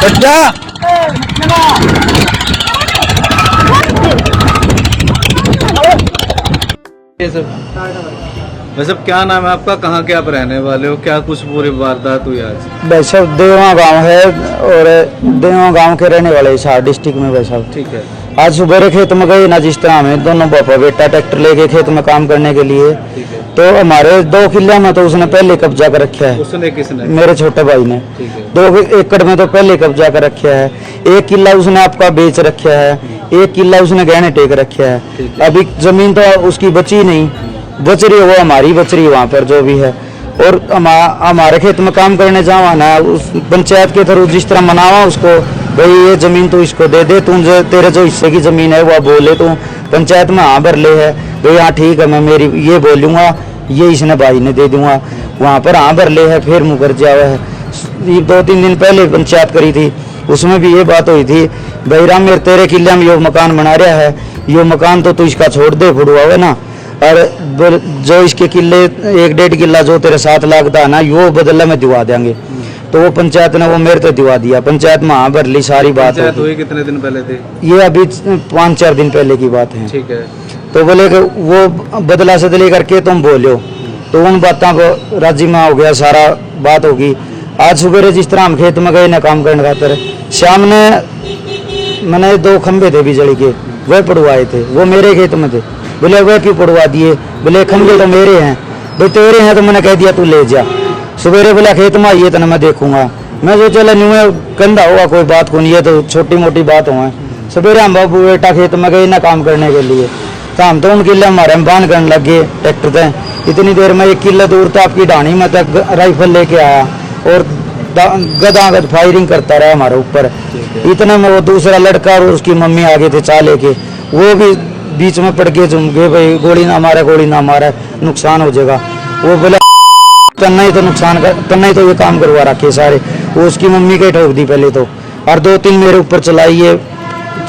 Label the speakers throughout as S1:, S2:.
S1: ये सब वैसे क्या नाम है आपका, कहाँ के आप रहने वाले हो, क्या कुछ पूरी वारदात हुई आज?
S2: वैसे देवा गांव है और देवा गांव के रहने वाले हिसार डिस्ट्रिक्ट में। वैसा
S1: ठीक है।
S2: आज सुबह खेत में गए ना, जिस तरह हमें दोनों पापा बेटा ट्रैक्टर लेके खेत में काम करने के लिए,
S1: ठीक है।
S2: तो हमारे 2 किले में तो उसने पहले कब्जा कर रखा है।
S1: उसने किसने?
S2: मेरे छोटे भाई ने।
S1: ठीक है।
S2: 2 एकड़ में तो पहले कब्जा कर रखा है। 1 किला उसने आपका बेच रखा है, 1 किला उसने गहने टेक रखा है। अभी जमीन तो उसकी बची नहीं, बच रही है वो हमारी बच रही है वहाँ पर जो भी है। और हमारे खेत में काम करने जावा ना, उस पंचायत के थ्रू जिस तरह मनावा उसको, भाई ये जमीन तो इसको दे दे, तुम जो तेरे जो हिस्से की जमीन है वो बोले तू पंचायत में हाँ भर ले है, भाई हाँ ठीक है मैं मेरी ये बोलूँगा, ये इसने भाई ने दे दूंगा, वहाँ पर हाँ भर ले है। फिर मुकर जावा है। 2-3 दिन पहले पंचायत करी थी, उसमें भी ये बात हुई थी, भाई राम मेरे तेरे किले में यो मकान बना रहा है, यो मकान तो तू इसका छोड़ दे फुड़वावे ना, और जो इसके किले 1-1.5 किला जो तेरे 7 लाख का है ना, यो बदला में दिवा देंगे। तो वो पंचायत ने वो मेरे तो दिवा दिया। पंचायत में हाँ भर ली, सारी बात
S1: हुई। कितने दिन पहले थी
S2: ये? अभी 5-4 दिन पहले की बात है।
S1: ठीक है।
S2: तो बोले कि वो बदला सदली करके तुम बोलो, तो उन बातों को राजी में हो गया, सारा बात होगी। आज सुबह जिस तरह हम खेत में गए ना काम करने खातर, शाम ने मैंने 2 खंबे थे बिजली के, वह पड़वाए थे, वो मेरे खेत में थे। बोले वह क्यों पड़वा दिए? बोले खंबे तो मेरे हैं। भाई तेरे हैं तो मैंने कह दिया तू ले जा। सवेरे बोला खेत में आइए तो मैं देखूंगा। मैं जो चला न्यू कंधा हुआ, कोई बात को नहीं है, तो छोटी मोटी बात हुआ। सवेरे हम बाबू बेटा खेत में गए ना काम करने के लिए, तो हम तो उन किले हमारे हम बांध करने लग गए ट्रैक्टर से। इतनी देर में 1 किला दूर तो आपकी ढाणी में तक राइफल लेके आया और गदागद फायरिंग करता रहा हमारे ऊपर। इतने में वो दूसरा लड़का और उसकी मम्मी आगे थे चा लेके, वो भी बीच में पड़ के जुम गए, भाई गोली ना मारा, गोली ना मारा, नुकसान हो जाएगा। वो बोला तन्ना ही तो नुकसान कर, तन्ना ही तो ये काम करवा रखे सारे। वो उसकी मम्मी के ठोक दी पहले तो, और 2-3 मेरे ऊपर चलाई, ये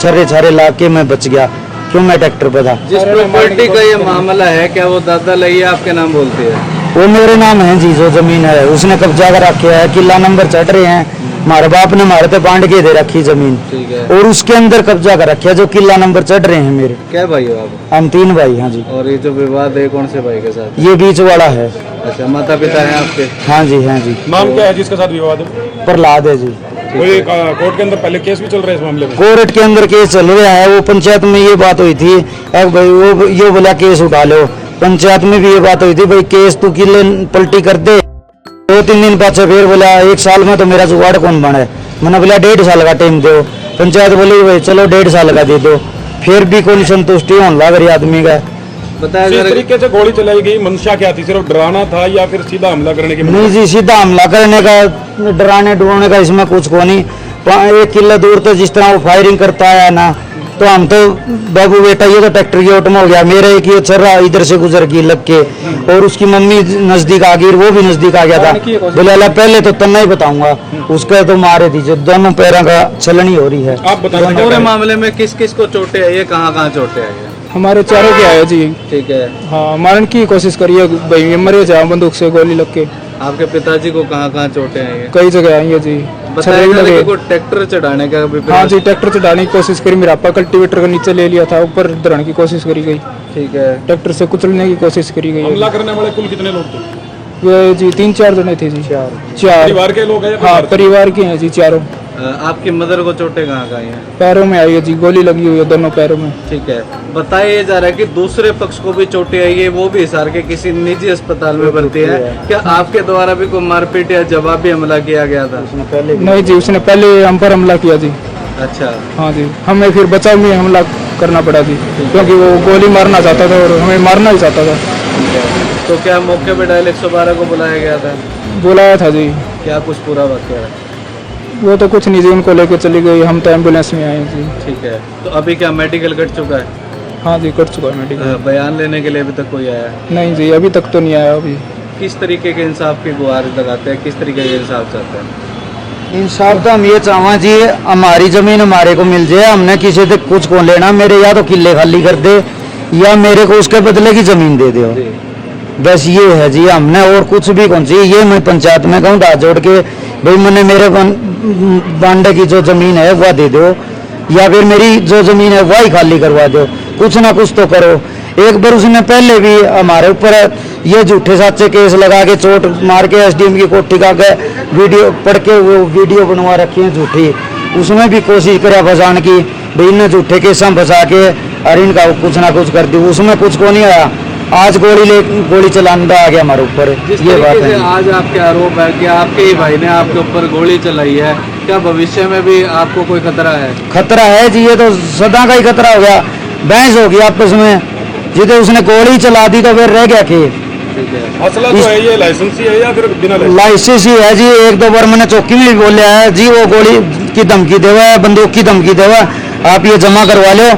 S2: छर्रे ला के मैं बच गया, क्यों मैं ट्रैक्टर पे था।
S1: जिस प्रॉपर्टी का ये मामला है, क्या वो दादा लई आपके नाम बोलते हैं?
S2: वो मेरे नाम है जी, जो जमीन है उसने कब्जा कर रखे है, किला नंबर चढ़ रहे हैं, हमारे बाप ने हमारे तो बांट के दे रखी जमीन।
S1: ठीक है।
S2: और उसके अंदर कब्जा कर रखे है, जो किला नंबर चढ़ रहे हैं मेरे।
S1: क्या भाई हो आप?
S2: हम 3 भाई। हाँ जी।
S1: और ये जो विवाद है कौन से भाई के साथ?
S2: ये बीच वाला है।
S1: अच्छा, माता पिता हैं आपके?
S2: हाँ जी, हाँ जी।
S3: नाम क्या है जिसके साथ विवाद है?
S2: प्रहलाद है जी।
S3: कोई कोर्ट के अंदर पहले केस भी चल रहा है इस मामले में?
S2: कोर्ट के अंदर केस चल रहा है। वो पंचायत में ये बात हुई थी, अब भाई वो ये बोला केस उठा लो। पंचायत में भी ये बात हुई थी, भाई केस तू किले पलटी कर दे। 2-3 दिन बाद फिर बोला 1 साल में तो मेरा जुगाड़ कौन बना है। मैंने बोला 1.5 साल का टाइम दो। पंचायत बोली भाई चलो 1.5 साल का दे दो। फिर भी कोई संतुष्टि होने लग रही आदमी का।
S1: बताया
S3: किस तरीके से गोली चलाई गई, मंशा क्या थी? सिर्फ डराना था या फिर सीधा हमला करने की?
S2: नहीं जी, सीधा हमला करने का, डराने डराने का इसमें कुछ को नहीं। 1 किला दूर तो जिस तरह वो फायरिंग करता है ना, तो हम तो बाबू बेटा ये तो ट्रैक्टर की ओट में हो गया, मेरा एक ये छर्रा इधर से गुजर गई लग के, और उसकी मम्मी नजदीक आ गई, वो भी नजदीक आ गया था। बोले अल्लाह पहले तो तन्ना ही बताऊंगा, उसका तो मारे थी, जो दोनों पैरों का छलनी हो रही है।
S3: आप बताएं
S1: पूरे मामले में किस किस को चोटें आई है, कहाँ चोटें आई है?
S4: हमारे चारों के आए जी।
S1: ठीक है।
S4: हाँ, मारने की कोशिश करिए भाई, मरे जा बंदूक से गोली लग के।
S1: आपके पिताजी को कहाँ चोटें आई है?
S4: कई जगह आई है जी।
S1: बताया को ट्रैक्टर चढ़ाने का भी?
S4: हाँ जी, ट्रैक्टर चढ़ाने की कोशिश करी, मेरा आपका कल्टीवेटर का नीचे ले लिया था, ऊपर धरने की कोशिश करी गई।
S1: ठीक है।
S4: ट्रैक्टर से कुचलने की कोशिश करी गई।
S3: हमला करने वाले कुल कितने लोग थे?
S4: वे जी 3-4 जने थे जी। 4
S3: परिवार के लोग हैं?
S4: हाँ, परिवार के हैं जी चारों।
S1: आपकी मदर को चोटें कहाँ आई हैं?
S4: पैरों में आई है जी, गोली लगी हुई है दोनों पैरों में।
S1: ठीक है। बताया जा रहा है कि दूसरे पक्ष को भी चोटें आई है, वो भी हिसार के किसी निजी अस्पताल में भर्ती है। क्या आपके द्वारा भी कोई मारपीट या जवाबी हमला किया गया था?
S4: नहीं जी, उसने पहले हम पर हमला किया जी।
S1: अच्छा।
S4: हाँ जी, हमें फिर बचाव में हमला करना पड़ा जी, क्योंकि वो गोली मारना चाहता था और हमें मारना ही चाहता था।
S1: तो क्या मौके पे डायल 112 को बुलाया गया था?
S4: बुलाया था जी।
S1: क्या कुछ पूरा वाकया है?
S4: वो तो कुछ नहीं जी, उनको लेके चली गई, हम तो एम्बुलेंस में आए जी।
S1: ठीक है। तो अभी क्या मेडिकल कट चुका है?
S4: हाँ जी, कट चुका है मेडिकल।
S1: बयान लेने के लिए अभी तक कोई आया?
S4: नहीं जी, अभी तक तो नहीं आया। अभी
S1: किस तरीके के इंसाफ की गुहार लगाते हैं, किस तरीके का इंसाफ चाहते हैं?
S2: इंसाफ तो हम ये चाहवा जी, हमारी जमीन हमारे को मिल जाए, हमने किसी से कुछ को लेना, मेरे या तो किले खाली कर दे या मेरे को उसके बदले की जमीन दे दो, बस ये है जी। हमने और कुछ भी कौन सी, ये मैं पंचायत में कहूँ हाथ जोड़ के भाई मैंने मेरे बांडे की जो जमीन है वह दे दो, या फिर मेरी जो जमीन है वही खाली करवा दो, कुछ ना कुछ तो करो। एक बार उसने पहले भी हमारे ऊपर ये झूठे साचे केस लगा के चोट मार के एसडीएम की कोठी का वीडियो पढ़ के वो वीडियो बनवा रखी है झूठी, उसमें भी कोशिश करा फंसाने की, भाई इन्हें झूठे केसा फंसा के और इनका कुछ ना कुछ कर दी, उसमें कुछ को नहीं आया। आज गोली चलाने आ गया हमारे ऊपर।
S1: जिस
S2: ये बात
S1: तरीके से
S2: है।
S1: आज आपके आरोप है कि आपके ही भाई ने आपके ऊपर गोली चलाई है, क्या भविष्य में भी आपको कोई खतरा है?
S2: खतरा है जी, ये तो सदा का ही खतरा हो गया। बहस होगी आपस में, जिसे उसने गोली चला दी तो फिर रह गया कि
S1: ठीक है।
S3: असला तो है ये लाइसेंस ही है या फिर बिना
S2: लाइसेंस ही है जी। एक दो बार मैंने चौकी में भी बोला है जी, वो गोली की धमकी देवा, बंदूक की धमकी देवा, आप ये जमा करवा लो।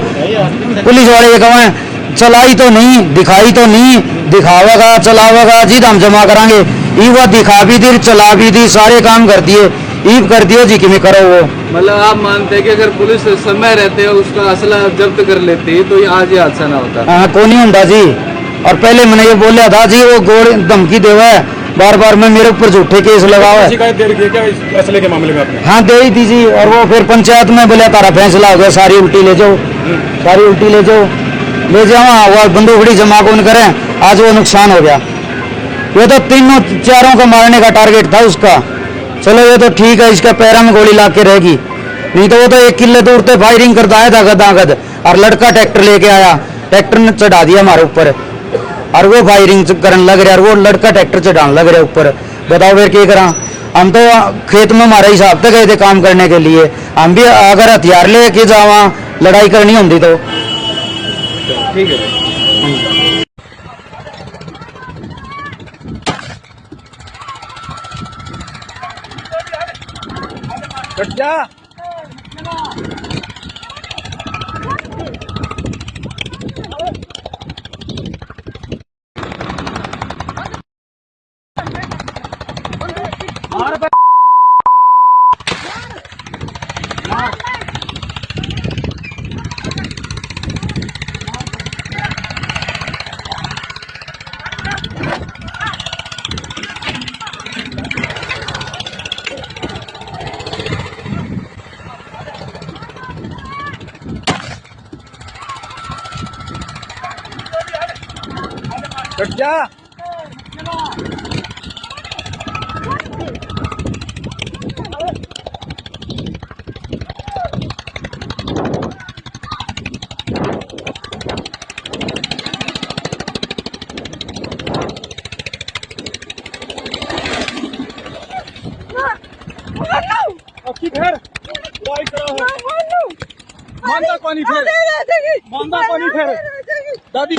S2: पुलिस वाले ये कहें चलाई तो नहीं, दिखाई तो नहीं, दिखावेगा चलावेगा जी, हम जमा करांगे। ये वो दिखा भी दी, चला भी दी, सारे काम कर दिए, ईब कर दियो जी कि मैं करो वो।
S1: मतलब आप मानते हैं कि अगर पुलिस समय रहते उसका असला जब्त कर लेती तो ये आज ये हादसा ना होता?
S2: हाँ, को नहीं होता जी। और पहले मैंने ये बोला था जी, वो गोली धमकी देवा है बार बार, में मेरे ऊपर झूठे केस लगावा है।
S3: शिकायत दे रखी है क्या इस असले के मामले में आपने?
S2: हाँ दे ही थी जी, और वो फिर पंचायत में बोला तारा फैसला हो गया, सारी उल्टी ले जाओ, सारी उल्टी ले जाओ, ले जाओ। वो बंदूकड़ी जमा कौन करें, आज वो नुकसान हो गया। ये तो तीनों चारों को मारने का टारगेट था उसका। चलो ये तो ठीक है, इसका पैरा में गोली लाग के रहेगी, नहीं तो वो तो 1 किले दूर से फायरिंग करता है दागद, और लड़का ट्रैक्टर लेके आया, ट्रैक्टर ने चढ़ा दिया हमारे ऊपर, और वो फायरिंग करने लग रहा, और वो लड़का ट्रैक्टर चढ़ाने लग रहा ऊपर। बताओ फिर क्या करा? हम तो खेत में हमारे हिसाब से गए थे काम करने के लिए, हम भी अगर हथियार लेके जावा लड़ाई करनी होती तो।
S1: ठीक है।
S4: कट जा। फिर मानता पानी फिर मानता पानी फिर दादी